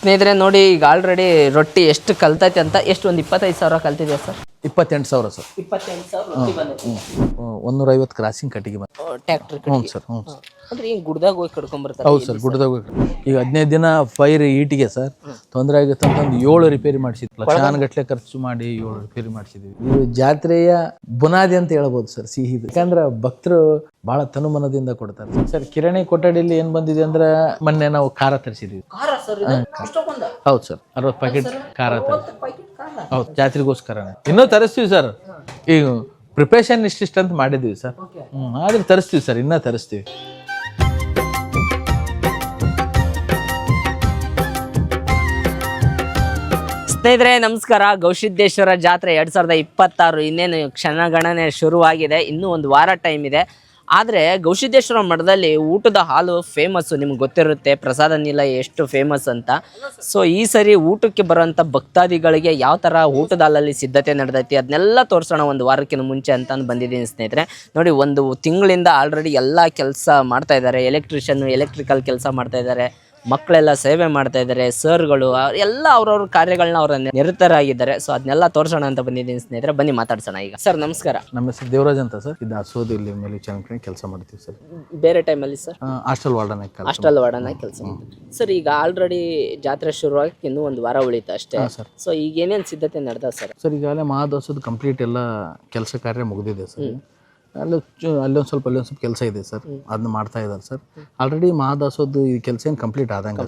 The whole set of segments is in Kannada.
ಸ್ನೇಹಿತರೆ ನೋಡಿ, ಈಗ ಆಲ್ರೆಡಿ ರೊಟ್ಟಿ ಎಷ್ಟು ಕಲ್ತೈತೆ ಅಂತ, ಎಷ್ಟು ಒಂದು 25,000 ಕಲ್ತಿದೆ ಸರ್. 28,000 ಸರ್. 28,000 ರೊಟ್ಟಿ ಬಂದೈತಿ. 150 ಕ್ರಾಸಿಂಗ್ ಕಟ್ಟಿಗೆ ಬಂತು. ಟ್ರ್ಯಾಕ್ಟರ್ ಹ್ಞೂ ಸರ್. ಹ್ಞೂ ಸರ್. ಅಂದ್ರೆ ಹಿಂಗೆ ಗುಡ್ದಾಗ ಹೋಗಿ ಕಡ್ಕೊಂಡ್ಬರ್ತಾರೆ. ಹೌದು ಸರ್, ಗುಡ್ಡದಾಗ ಈಗ 15 ದಿನ ಫೈರ್ ಈಟಿಗೆ ಸರ್ ತೊಂದರೆ ಆಗುತ್ತೆ ಅಂತಂದು 7 ರಿಪೇರಿ ಮಾಡಿಸಿದ್ವಿ. ಲಕ್ಷಾನುಗಟ್ಲೆ ಖರ್ಚು ಮಾಡಿ 7 ರಿಪೇರಿ ಮಾಡಿಸಿದ್ವಿ. ಇದು ಜಾತ್ರೆಯ ಬುನಾದಿ ಅಂತ ಹೇಳ್ಬೋದು ಸರ್. ಸಿಹಿ ಯಾಕಂದ್ರೆ ಭಕ್ತರು ಬಹಳ ತನುಮನದಿಂದ ಕೊಡ್ತಾರೆ ಸರ್. ಕಿರಾಣಿ ಕೊಠಡಿಯಲ್ಲಿ ಏನ್ ಬಂದಿದೆ ಅಂದ್ರೆ ಮೊನ್ನೆ ನಾವು ಖಾರ ತರಿಸಿದ್ವಿ. ಹೌದು ಸರ್, 60 ಪ್ಯಾಕೆಟ್ ಖಾರ ಹೌದು, ಜಾತ್ರೆಗೋಸ್ಕರನೇ. ಇನ್ನೂ ತರಿಸ್ತೀವಿ ಸರ್. ಈಗ ಪ್ರಿಪರೇಷನ್ ಇಷ್ಟಿಷ್ಟ ಅಂತ ಮಾಡಿದ್ವಿ ಸರ್. ಆದ್ರೆ ತರಿಸ್ತೀವಿ ಸರ್, ಇನ್ನೂ ತರಿಸ್ತೀವಿ. ಸ್ನೇಹಿತರೆ ನಮಸ್ಕಾರ. ಗವಿಸಿದ್ದೇಶ್ವರ ಜಾತ್ರೆ 2026 ಇನ್ನೇನು ಕ್ಷಣಗಣನೆ ಶುರುವಾಗಿದೆ. ಇನ್ನೂ ಒಂದು ವಾರ ಟೈಮ್ ಇದೆ. ಆದರೆ ಗವಿಸಿದ್ದೇಶ್ವರ ಮಠದಲ್ಲಿ ಊಟದ ಹಾಲು ಫೇಮಸ್ಸು, ನಿಮ್ಗೆ ಗೊತ್ತಿರುತ್ತೆ ಪ್ರಸಾದ ನಿಲಯ ಎಷ್ಟು ಫೇಮಸ್ ಅಂತ. ಸೊ ಈ ಸರಿ ಊಟಕ್ಕೆ ಬರೋಂಥ ಭಕ್ತಾದಿಗಳಿಗೆ ಯಾವ ಥರ ಊಟದ ಹಾಲಲ್ಲಿ ಸಿದ್ಧತೆ ನಡೆದೈತಿ ಅದನ್ನೆಲ್ಲ ತೋರಿಸೋಣ ಒಂದು ವಾರಕ್ಕಿಂತ ಮುಂಚೆ ಅಂತಂದು ಬಂದಿದ್ದೀನಿ ಸ್ನೇಹಿತರೆ. ನೋಡಿ, ಒಂದು ತಿಂಗಳಿಂದ ಆಲ್ರೆಡಿ ಎಲ್ಲ ಕೆಲಸ ಮಾಡ್ತಾ ಇದ್ದಾರೆ. ಎಲೆಕ್ಟ್ರಿಕಲ್ ಕೆಲಸ ಮಾಡ್ತಾ ಇದ್ದಾರೆ, ಮಕ್ಕಳೆಲ್ಲ ಸೇವೆ ಮಾಡ್ತಾ ಇದ್ದಾರೆ, ಸರ್ಗಳು ಎಲ್ಲ ಅವ್ರವ್ರ ಕಾರ್ಯಗಳನ್ನ ಅವರ ನಿರತರಾಗಿದ್ದಾರೆ. ಸೊ ಅದನ್ನೆಲ್ಲ ತೋರಿಸೋಣ ಅಂತ ಬಂದಿದ್ದೀನಿ ಸ್ನೇಹಿತರೆ. ಬನ್ನಿ ಮಾತಾಡ್ಸೋಣ ಈಗ. ಸರ್ ನಮಸ್ಕಾರ. ನಮ್ಮ ಹೆಸರು ದೇವರಾಜ್ ಅಂತ ಸರ್. ಇದು ಅಸೋದಿಲ್ಲಿ ಮೇಲೆ ಚೆನ್ನಾಗಿ ಕೆಲಸ ಮಾಡ್ತೀವಿ ಸರ್. ಬೇರೆ ಟೈಮಲ್ಲಿ ಸರ್ ಹಾಸ್ಟೆಲ್ ವಾರ್ಡನ್ ಆಗಿ ಕೆಲಸ ಮಾಡ್ತೀವಿ ಸರ್. ಈಗ ಆಲ್ರೆಡಿ ಜಾತ್ರೆ ಶುರುವಾಗಿ ಇನ್ನೂ ಒಂದು ವಾರ ಉಳಿತು ಅಷ್ಟೇ ಸರ್. ಸೊ ಈಗ ಏನೇನು ಸಿದ್ಧತೆ ನಡೆದ ಸರ್? ಸರ್ ಈಗಾಗಲೇ ಮಹಾದಾಸೋದು ಕಂಪ್ಲೀಟ್ ಎಲ್ಲ ಕೆಲಸ ಕಾರ್ಯ ಮುಗಿದಿದೆ ಸರ್. ಅಲ್ಲೊಂದು ಸ್ವಲ್ಪ ಕೆಲಸ ಇದೆ ಸರ್, ಅದನ್ನ ಮಾಡ್ತಾ ಇದ್ದಾರೆ ಸರ್. ಆಲ್ರೆಡಿ ಮಹಾದಾಸೋದು ಈ ಕೆಲಸ ಏನು ಕಂಪ್ಲೀಟ್ ಆದಂಗೆ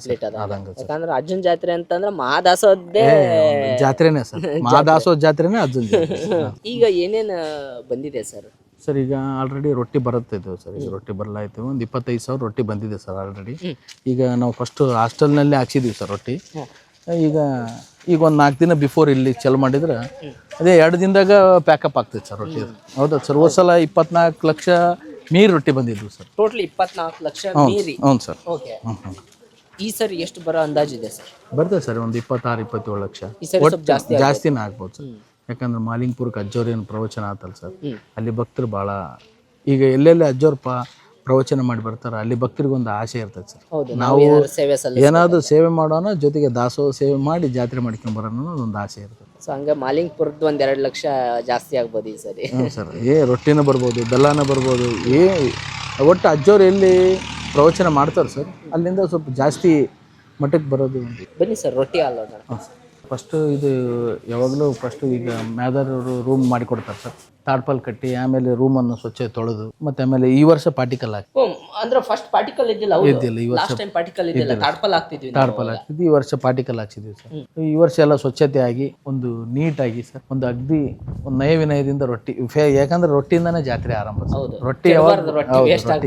ಯಾಕಂದ್ರೆ ಅರ್ಜುನ್ ಜಾತ್ರೆ ಅಂತಂದ್ರೆ ಮಹಾದಾಸೋದೇ ಜಾತ್ರೆನೇ ಸರ್. ಮಹಾದಾಸೋದ್ ಜಾತ್ರೆನೇ ಅರ್ಜುನ್ ಜಾತ್ರೆ. ಈಗ ಏನೇನು ಬಂದಿದೆ ಸರ್? ಸರ್ ಈಗ ಆಲ್ರೆಡಿ ರೊಟ್ಟಿ ಬರುತ್ತಿದ್ದೇವೆ ಸರ್. ಈಗ ರೊಟ್ಟಿ ಬರಲಾಯ್ತು. ಒಂದು 25,000 ರೊಟ್ಟಿ ಬಂದಿದೆ ಸರ್ ಆಲ್ರೆಡಿ. ಈಗ ನಾವು ಫಸ್ಟ್ ಹಾಸ್ಟೆಲ್ನಲ್ಲಿ ಹಾಕ್ಸಿದ್ದೀವಿ ಸರ್ ರೊಟ್ಟಿ. ಈಗ ಒಂದು 4 ದಿನ ಬಿಫೋರ್ ಇಲ್ಲಿ ಚಲ್ ಮಾಡಿದ್ರೆ ಅದೇ 2 ದಿನದಾಗ ಪ್ಯಾಕಪ್ ಆಗ್ತೈತೆ ಸರ್ ರೊಟ್ಟಿ. ಹೌದಾ ಸರ್? ಹೋದ ಸಲ 24 ಲಕ್ಷ ಮೀರಿ ರೊಟ್ಟಿ ಬಂದಿದ್ವು ಸರ್. ಟೋಟಲ್ 24 ಲಕ್ಷ ಮೀರಿ. ಹ್ಞೂ ಸರ್. ಓಕೆ. ಈ ಸರಿ ಎಷ್ಟು ಬರೋ ಅಂದಾಜಿದೆ ಸರ್? ಬರ್ತದೆ ಸರ್ ಒಂದು 26-27 ಲಕ್ಷ. ಜಾಸ್ತಿನೇ ಆಗ್ಬೋದು ಸರ್. ಯಾಕಂದ್ರೆ ಮಾಲಿಂಗ್ಪುರಕ್ಕೆ ಅಜ್ಜೋರ್ ಪ್ರವಚನ ಆತಲ್ಲ ಸರ್, ಅಲ್ಲಿ ಭಕ್ತರು ಭಾಳ ಈಗ ಎಲ್ಲೆಲ್ಲಿ ಅಜ್ಜೋರ್ ಪ್ರವಚನ ಮಾಡಿ ಬರ್ತಾರೆ, ಅಲ್ಲಿ ಭಕ್ತರಿಗೊಂದು ಆಸೆ ಇರ್ತದೆ ಸರ್. ನಾವು ಏನಾದರೂ ಸೇವೆ ಮಾಡೋಣ, ಜೊತೆಗೆ ದಾಸೋಹ ಸೇವೆ ಮಾಡಿ ಜಾತ್ರೆ ಮಾಡ್ಕೊಂಡು ಬರೋಣ ಅನ್ನೋದು ಒಂದು ಆಸೆ ಇರ್ತದೆ. ಸೊ ಹಂಗೆ ಮಾಲಿಂಗ್ಪುರದ್ದು 1-2 ಲಕ್ಷ ಜಾಸ್ತಿ ಆಗ್ಬೋದು ಈ ಸರಿ. ಹ್ಞೂ ಸರ್. ರೊಟ್ಟಿನ ಬರ್ಬೋದು, ಬೆಲ್ಲನ ಬರ್ಬೋದು. ಒಟ್ಟು ಅಜ್ಜೋರು ಎಲ್ಲಿ ಪ್ರವಚನ ಮಾಡ್ತಾರೆ ಸರ್, ಅಲ್ಲಿಂದ ಸ್ವಲ್ಪ ಜಾಸ್ತಿ ಮಟ್ಟಕ್ಕೆ ಬರೋದು. ಬನ್ನಿ ಸರ್, ರೊಟ್ಟಿ ಹಾಲು. ಫಸ್ಟು ಇದು ಯಾವಾಗಲೂ ಈಗ ಮ್ಯಾದರವರು ರೂಮ್ ಮಾಡಿಕೊಡ್ತಾರೆ ಸರ್. ತಾಡ್ಪಲ್ ಕಟ್ಟಿ ಆಮೇಲೆ ರೂಮನ್ನು ಸ್ವಚ್ಛ ತೊಳೆದು ಮತ್ತೆ ಆಮೇಲೆ ಈ ವರ್ಷ ಪಾರ್ಟಿಕಲ್ ಹಾಕಿ. ಅಂದ್ರೆ ಫಸ್ಟ್ ಪಾರ್ಟಿಕಲ್ ಇದ್ದಿಲ್ಲ. ಈ ವರ್ಷ ಪಾರ್ಟಿಕಲ್ ಇದ್ದಿಲ್ಲ, ತಾಡ್ಪಲ್ ಹಾಕ್ತಿದ್ವಿ. ಈ ವರ್ಷ ಪಾರ್ಟಿಕಲ್ ಹಾಕ್ಸಿದ್ವಿ ಸರ್. ಈ ವರ್ಷ ಎಲ್ಲ ಸ್ವಚ್ಛತೆ ಆಗಿ ಒಂದು ನೀಟಾಗಿ ಸರ್, ಒಂದು ಅಗ್ದಿ ಒಂದು ನಯ ವಿನಯದಿಂದ ರೊಟ್ಟಿ. ಯಾಕಂದ್ರೆ ರೊಟ್ಟಿಯಿಂದಾನೇ ಜಾತ್ರೆ ಆರಂಭ. ರೊಟ್ಟಿ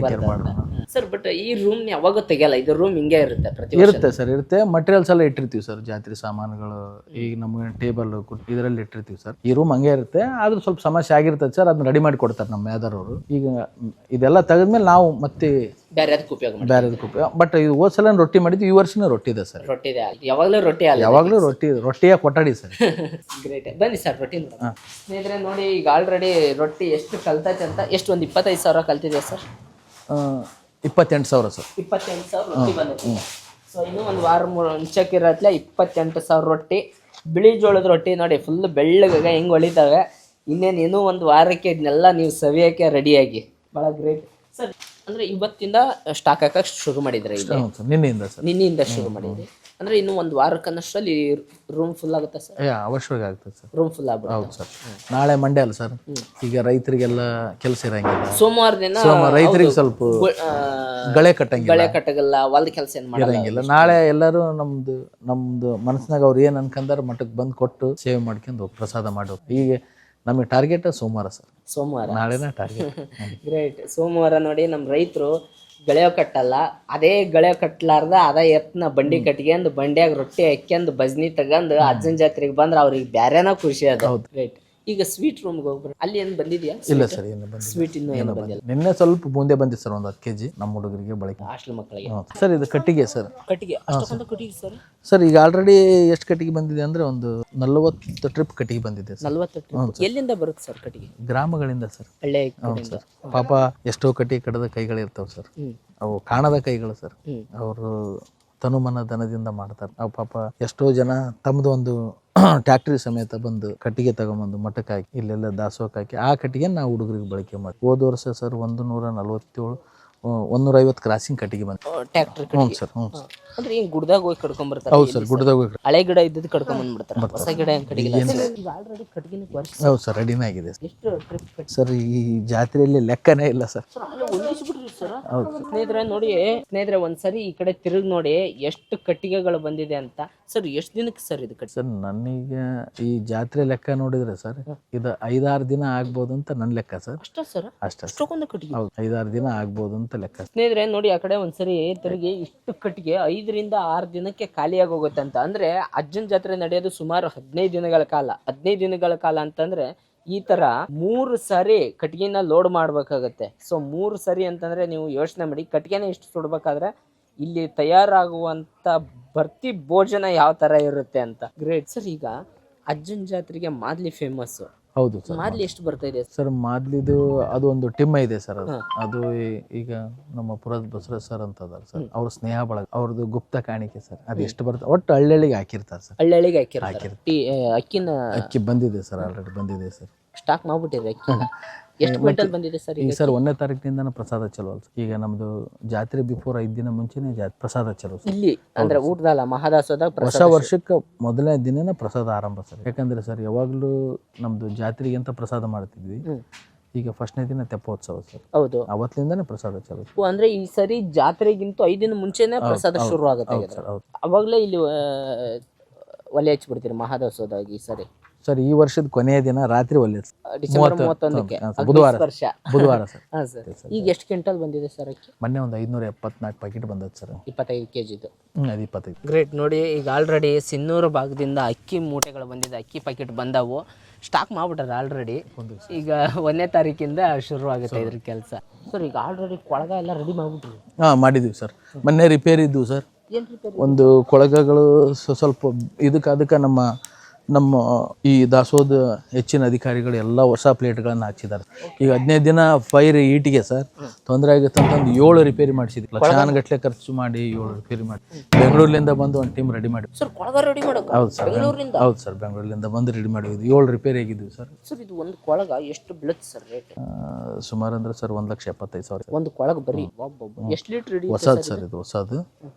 ಕೇರ್ ಮಾಡೋಣ ಸರ್. ಬಟ್ ಈ ರೂಮ್ ಯಾವಾಗ ತೆಗಿಯಲ್ಲ, ಇದು ರೂಮ್ ಹಿಂಗೆ ಇರುತ್ತೆ ಸರ್. ಇರುತ್ತೆ. ಮಟೀರಿಯಲ್ಸ್ ಎಲ್ಲ ಇಟ್ಟಿರ್ತೀವಿ ಸರ್, ಜಾತ್ರೆ ಸಾಮಾನುಗಳು. ಈಗ ನಮ್ಗೆ ಟೇಬಲ್ ಇದರಲ್ಲಿ ಇಟ್ಟಿರ್ತೀವಿ ಸರ್. ಈ ರೂಮ್ ಹಂಗೆ ಇರುತ್ತೆ. ಆದ್ರೂ ಸ್ವಲ್ಪ ಸಮಸ್ಯೆ ಆಗಿರ್ತದೆ ಸರ್, ಅದನ್ನ ರೆಡಿ ಮಾಡಿ ಕೊಡ್ತಾರೆ ನಮ್ಮ ಮ್ಯಾದರವರು. ಈಗ ಇದೆಲ್ಲ ತೆಗೆದ್ಮೇಲೆ ನಾವು ಮತ್ತೆ ಬೇರೆದಕ್ಕೆ ಉಪಯೋಗ. ಬಟ್ ಇದು ಹೋದ ಸಲ ರೊಟ್ಟಿ ಮಾಡಿದ್ವಿ, ಈ ವರ್ಷನೂ ರೊಟ್ಟಿ ಇದೆ ಸರ್. ಯಾವಾಗಲೂ ರೊಟ್ಟಿಯ ಕೊಠಡಿ ಸರ್. ಗ್ರೇಟ್. ಬನ್ನಿ ಸರ್ ರೊಟ್ಟಿ ನೋಡೋಣ. ಸ್ನೇಹಿತರೆ ನೋಡಿ, ಈಗ ಆಲ್ರೆಡಿ ರೊಟ್ಟಿ ಎಷ್ಟು ಕಲ್ತೈತೆ ಅಂತ, ಎಷ್ಟು ಒಂದು 25,000 ಕಲ್ತಿದೆ ಸರ್. 28,000 ಸರ್. 28,000 ರೊಟ್ಟಿ ಬಂದಿದೆ. ಸೊ ಇನ್ನೂ ಒಂದು ವಾರ ಮುಂಚೆಕಿರತ್ಲೆ 28,000 ರೊಟ್ಟಿ. ಬಿಳಿ ಜೋಳದ ರೊಟ್ಟಿ ನೋಡಿ, ಫುಲ್ ಬೆಳ್ಳಗೆ ಹೆಂಗೆ ಹೊಳಿತಾವೆ. ಇನ್ನೂ ಒಂದು ವಾರಕ್ಕೆ ಇದನ್ನೆಲ್ಲ ನೀವು ಸವಿಯೋಕ್ಕೆ ರೆಡಿಯಾಗಿ. ಭಾಳ ಗ್ರೇಟ್ ಸರ್. ಅಂದರೆ ಇವತ್ತಿಂದ ಸ್ಟಾಕ್ ಹಾಕಕ್ಕೆ ಶುರು ಮಾಡಿದ್ರೆ? ನಿನ್ನೆಯಿಂದ ಶುರು ಮಾಡಿದ್ರಿ ಅಂದರೆ ಇನ್ನೂ ಒಂದು ವಾರಕ್ಕನ್ನಷ್ಟರಲ್ಲಿ ರೂಮ್ ಫುಲ್ ಆಗುತ್ತೆ ಸರ್? ಅವಶ್ಯವಾಗಿ ಆಗ್ತದೆ ಸರ್. ರೂಮ್ ಫುಲ್ ಆಗ್ಬೋದು. ಹೌದು ಸರ್. ನಾಳೆ ಮಂಡೇ ಅಲ್ಲ ಸರ್, ಈಗ ರೈತರಿಗೆಲ್ಲ ಕೆಲಸ ಇರಂಗಿಲ್ಲ. ಸೋಮವಾರ ದಿನ ರೈತರಿಗೆ ಸ್ವಲ್ಪ ಗಳೆ ಕಟ್ಟಂಗಿಲ್ಲ, ಹೊಲದ ಕೆಲಸ ಏನು ಮಾಡಂಗಿಲ್ಲ. ನಾಳೆ ಎಲ್ಲರೂ ನಮ್ದು ಮನಸ್ಸಿನಾಗ ಅವ್ರು ಏನು ಅನ್ಕಂದಾರ ಮಟ್ಟಕ್ಕೆ ಬಂದು ಕೊಟ್ಟು ಸೇವೆ ಮಾಡ್ಕೊಂಡು ಪ್ರಸಾದ ಮಾಡೋರು. ಈಗ ನಮಗೆ ಟಾರ್ಗೆಟ್ ಸೋಮವಾರ ಸರ್. ಸೋಮವಾರ ನಾಳೆನೇ ಟಾರ್ಗೆಟ್. ಗ್ರೇಟ್. ಸೋಮವಾರ ನೋಡಿ, ನಮ್ಮ ರೈತರು ಗಳೆಯೋ ಕಟ್ಟಲ್ಲ, ಅದೇ ಗಳೆಯೋ ಕಟ್ಟಲಾರ್ದ ಅದ ಎತ್ತನ ಬಂಡಿ ಕಟ್ಕೊಂಡು ಬಂಡ್ಯಾಗ ರೊಟ್ಟಿ ಹಾಕ್ಯಂದು ಬಜ್ನಿ ತಗೊಂಡು ಅಜ್ಜನ ಜಾತ್ರೆಗೆ ಬಂದ್ರೆ ಅವ್ರಿಗೆ ಬ್ಯಾರೇನ ಖುಷಿ ಅದು. ಗ್ರೇಟ್. ಈಗ ಸ್ವೀಟ್ ರೂಮ್ಗೆ ಹೋಗ್ಬಾರ, ಅಲ್ಲಿ ಏನು ಬಂದಿದೆಯಾ? ಇಲ್ಲ ಸರ್, ಏನು ಬಂದಿಲ್ಲ. ಸ್ವೀಟ್ ಇನ್ನೂ ಏನು ಬಂದಿಲ್ಲ. ನಿನ್ನೆ ಸ್ವಲ್ಪ ಬೂಂದೆ ಬಂದಿತ್ತು ಸರ್, ಒಂದು 10 kg ನಮ್ಮ ಹುಡುಗರಿಗೆ ಬಳಕೆ. ಹಾಸ್ಟೆಲ್ ಮಕ್ಕಳಿಗೆ ಸರ್. ಇದು ಕಟ್ಟಿಗೆ ಸರ್. ಕಟ್ಟಿಗೆ ಸರ್. ಸರ್ ಈಗ ಆಲ್ರೆಡಿ ಎಷ್ಟು ಕಟ್ಟಿಗೆ ಬಂದಿದೆ ಅಂದ್ರೆ ಒಂದು 40 ಟ್ರಿಪ್ ಕಟ್ಟಿಗೆ ಬಂದಿದೆ ಸರ್. 40 ಟ್ರಿಪ್. ಎಲ್ಲಿಂದ ಬರುತ್ತೆ ಸರ್ ಕಟ್ಟಿಗೆ? ಗ್ರಾಮಗಳಿಂದ ಸರ್. ಹೌದು ಸರ್. ಪಾಪ ಎಷ್ಟೋ ಕಟ್ಟಿಗೆ ಕಡದ ಕೈಗಳಿರ್ತಾವೆ ಸರ್, ಅವು ಕಾಣದ ಕೈಗಳು ಸರ್. ಅವರು ತನುಮನ ದನದಿಂದ ಮಾಡ್ತಾರೆ. ಅವು ಪಾಪ ಎಷ್ಟೋ ಜನ ತಮ್ಮದು ಒಂದು ಟ್ಯಾಕ್ಟ್ರಿ ಸಮೇತ ಬಂದು ಕಟ್ಟಿಗೆ ತಗೊಂಬಂದು ಮಠಕ್ಕೆ ಹಾಕಿ ಇಲ್ಲೆಲ್ಲ ದಾಸೋಹಕ್ಕೆ ಹಾಕಿ ಆ ಕಟ್ಟಿಗೆ ನಾವು ಹುಡುಗರಿಗೆ ಬಳಕೆ ಮಾಡಿ. ಹೋದ ವರ್ಷ ಸರ್ 147 150 ಕ್ರಾಸಿಂಗ್ ಕಟ್ಟಿಗೆ ಬಂತು. ಟ್ರ್ಯಾಕ್ಟರ್ ಹ್ಞೂ ಸರ್. ಹ್ಞೂ ಸರ್. ಅಂದ್ರೆ ಹಿಂಗ್ ಗುಡ್ದಾಗ ಹೋಗಿ ಕಡ್ಕೊಂಡ್ ಬರ್ತಾರೆ. ಹೌದು ಸರ್. ಗುಡ್ಡದಾಗ ಹೋಗಿ ಹಳೆ ಗಿಡ ಇದ್ದದ್ದು ಕಡ್ಕೊಂಡ್ ಬಂದ್ಬಿಡ್ತಾರೆ. ಹೊಸ ಗಿಡ ಏನ್ ಕಡಿಗಿಲ್ಲ. ಈಗ ಆಲ್ರೆಡಿ ಕಟ್ಗಿನ ವರ್ಷ ಹೌದು ಸರ್. ರೆಡಿನೇ ಆಗಿದೆ ಎಷ್ಟು ಟ್ರಿಪ್ ಕಟ್ಟಿ ಸರ್. ಈ ಜಾತ್ರೆಯಲ್ಲಿ ಲೆಕ್ಕನೇ ಇಲ್ಲ ಸರ್. ಹೊಂದಿಸ್ಬಿಟ್ರಿ ಸರ್. ಸ್ನೇಹಿತರೆ ನೋಡಿ, ಸ್ನೇಹಿತರೆ ಒಂದ್ಸರಿ ಈ ಕಡೆ ತಿರುಗಿ ನೋಡಿ ಎಷ್ಟು ಕಟ್ಟಿಗೆಗಳು ಬಂದಿದೆ ಅಂತ. ಸರ್ ಎಷ್ಟು ದಿನಕ್ಕೆ ಸರ್ ಇದು ಕಟ್ಟಿ? ಸರ್ ನನಗ ಈ ಜಾತ್ರೆ ಲೆಕ್ಕ ನೋಡಿದ್ರೆ ಸರ್ ಇದು 5-6 ದಿನ ಆಗ್ಬೋದು ಅಂತ ನನ್ನ ಲೆಕ್ಕ ಸರ್. ಅಷ್ಟ ಸರ್? ಅಷ್ಟೇ. ಅಷ್ಟೊಂದು ಕಟ್ಟಿಗೆ? ಹೌದು, 5-6 ದಿನ ಆಗ್ಬೋದು ಅಂತ ಲೆಕ್ಕ. ಸ್ನೇಹಿತರೆ ನೋಡಿ, ಆ ಕಡೆ ಒಂದ್ಸರಿ ತಿರುಗಿ ಇಷ್ಟು ಕಟ್ಟಿಗೆ 5ರಿಂದ 6 ದಿನಕ್ಕೆ ಖಾಲಿಯಾಗಿ ಹೋಗುತ್ತೆ ಅಂತ. ಅಂದ್ರೆ ಅಜ್ಜನ ಜಾತ್ರೆ ನಡೆಯೋದು ಸುಮಾರು 15 ದಿನಗಳ ಕಾಲ. 15 ದಿನಗಳ ಕಾಲ ಅಂತಂದ್ರೆ ಈ ತರ 3 ಸಾರಿ ಕಟ್ಟಿಗೆನ ಲೋಡ್ ಮಾಡ್ಬೇಕಾಗತ್ತೆ. ಸೊ 3 ಸಾರಿ ಅಂತಂದ್ರೆ ನೀವು ಯೋಚನೆ ಮಾಡಿ, ಕಟ್ಟಿಗೆನ ಇಷ್ಟು ಸುಡ್ಬೇಕಾದ್ರೆ ಇಲ್ಲಿ ತಯಾರಾಗುವಂತ ಭರ್ತಿ ಭೋಜನ ಯಾವ ತರ ಇರುತ್ತೆ ಅಂತ. Great sir. ಈಗ ಅಜ್ಜನ ಜಾತ್ರೆಗೆ ಮಾದ್ಲಿ ಫೇಮಸ್. ಹೌದು ಸರ್. ಮಾದ್ಲಿ ಎಷ್ಟು ಬರ್ತಾ ಇದೆ ಸರ್? ಮಾದ್ಲಿದು ಅದು ಒಂದು ಟಿಮ್ಮ ಇದೆ ಸರ್. ಅದು ಈಗ ನಮ್ಮ ಪುರದ ಬಸವರಾಜ್ ಸರ್ ಅಂತ ಅದಾರ ಸರ್, ಅವ್ರ ಸ್ನೇಹ ಬಳಗ, ಅವ್ರದ್ದು ಗುಪ್ತ ಕಾಣಿಕೆ ಸರ್. ಅದು ಎಷ್ಟು ಬರ್ತದೆ ಒಟ್ಟು ಹಳ್ಳಿಗೆ ಹಾಕಿರ್ತಾರೆ ಸರ್. ಹಳ್ಳಿಗೆ ಅಕ್ಕಿನ ಅಕ್ಕಿ ಬಂದಿದೆ ಸರ್, ಆಲ್ರೆಡಿ ಬಂದಿದೆ ಸರ್. ಸ್ಟಾಕ್ ಮಾಡ್ಬಿಟ್ಟಿದೆ ಅಕ್ಕಿನ. ಎಷ್ಟು ಕ್ವಿಂಟಲ್ ಬಂದಿದೆ ಸರ್ ಈಗ? ಸರ್ 1ನೇ ತಾರೀಕಿನಿಂದ ಪ್ರಸಾದ ಚಲೋ ಅಲ್ಲ. ಈಗ ನಮ್ದು ಜಾತ್ರೆ ಬಿಫೋರ್ 5 ದಿನ ಮುಂಚೆನೆ ಪ್ರಸಾದ ಚಲೋ ಸರ್. ಇಲ್ಲಿ ಅಂದ್ರೆ ಊಟದಲ್ಲ, ಮಹಾದಾಸೋದಾಗ ಹೊಸ ವರ್ಷಕ್ಕೆ ಮೊದಲನೇ ದಿನನ ಪ್ರಸಾದ ಆರಂಭ ಸರ್. ಯಾಕಂದ್ರೆ ಸರ್ ಯಾವಾಗ್ಲೂ ನಮ್ದು ಜಾತ್ರೆಗೆ ಅಂತ ಪ್ರಸಾದ ಮಾಡ್ತಿದ್ವಿ. ಈಗ ಫಸ್ಟ್ನೇ ದಿನ ತೆಪ್ಪೋತ್ಸವ ಸರ್. ಹೌದು, ಅವತ್ತಿಂದಾನೆ ಪ್ರಸಾದ ಚಲೋ. ಅಂದ್ರೆ ಈ ಸರಿ ಜಾತ್ರೆಗಿಂತ 5 ದಿನ ಮುಂಚೆನೆ ಪ್ರಸಾದ ಶುರು ಆಗುತ್ತೆ. ಅವಾಗಲೇ ಇಲ್ಲಿ ಒಲೆ ಹಚ್ಚಿಬಿಡ್ತೀರಿ ಮಹಾದಾಸೋದಾಗ ಈ ಸರಿ? ಸರ್ ಈ ವರ್ಷದ ಕೊನೆಯ ದಿನ ರಾತ್ರಿ ಒಳ್ಳೆ ಡಿಸೆಂಬರ್ 31ಕ್ಕೆ ಬುಧವಾರ ಸರ್. ಈಗ ಎಷ್ಟು ಕ್ವಿಂಟಲ್ ಬಂದಿದೆ ಸರ್ ಅಕ್ಕಿ? ಮೊನ್ನೆ ಒಂದು 574 ಪ್ಯಾಕೆಟ್ ಬಂದದ್ದು ಸರ್. 25 kg. ಅದು 25. ಗ್ರೇಟ್. ನೋಡಿ, ಈಗ ಆಲ್ರೆಡಿ ಸಿನ್ನೂರು ಭಾಗದಿಂದ ಅಕ್ಕಿ ಮೂಟೆಗಳು ಬಂದಿದೆ, ಅಕ್ಕಿ ಪ್ಯಾಕೆಟ್ ಬಂದವು. ಸ್ಟಾಕ್ ಮಾಡ್ಬಿಟ್ಟಾರೆ ಆಲ್ರೆಡಿ. ಈಗ 1ನೇ ತಾರೀಕಿಂದ ಶುರು ಆಗುತ್ತೆ ಇದ್ರ ಕೆಲಸ. ಸರ್ ಈಗ ಆಲ್ರೆಡಿ ಕೊಳಗ ಎಲ್ಲ ರೆಡಿ ಮಾಡ್ಬಿಟ್ರಿ? ಮಾಡಿದ್ದೀವಿ ಸರ್. ಮೊನ್ನೆ ರಿಪೇರಿ ಇದ್ವು ಸರ್. ಏನು ರಿಪೇರಿ? ಒಂದು ಕೊಳಗಗಳು ಸ್ವಲ್ಪ ಅದಕ್ಕೆ ನಮ್ಮ ಈ ದಾಸೋಹದ ಹೆಚ್ಚಿನ ಅಧಿಕಾರಿಗಳು ಎಲ್ಲ ಹೊಸ ಪ್ಲೇಟ್ಗಳನ್ನು ಹಾಕ್ಸಿದ್ದಾರೆ. ಈಗ 15 ದಿನ ಫೈರ್ ಈಟಿಗೆ ಸರ್ ತೊಂದರೆ ಆಗುತ್ತೆ ಅಂತಂದು 7 ರಿಪೇರಿ ಮಾಡಿಸಿದ್ವಿ. ಲಕ್ಷಾನುಗಟ್ಟಲೆ ಖರ್ಚು ಮಾಡಿ 7 ರಿಪೇರಿ ಮಾಡಿ ಬೆಂಗಳೂರಿನಿಂದ ಬಂದು ಒಂದು ಟೀಮ್ ರೆಡಿ ಮಾಡಿ. ಸರ್ ಕೊಳಗ ರೆಡಿ ಮಾಡೋದು? ಹೌದು ಸರ್. ಹೌದು ಸರ್, ಬೆಂಗಳೂರಿನಿಂದ ಬಂದು ರೆಡಿ ಮಾಡಿದ್ವಿ. 7 ರಿಪೇರಿ ಆಗಿದ್ವಿ ಸರ್. ಸರ್ ಇದು ಒಂದು ಕೊಳಗ ಎಷ್ಟು ಬೀಳುತ್ತೆ ಸರ್ ರೇಟ್? ಸುಮಾರು ಅಂದ್ರೆ ಸರ್ 1,75,000 ಒಂದು ಕೊಳಗ ಬರೀ. ಎಷ್ಟು ಲೀಟರ್ ಹಿಡಿಯುತ್ತೆ ಹೊಸದು ಸರ್? ಇದು ಹೊಸದು.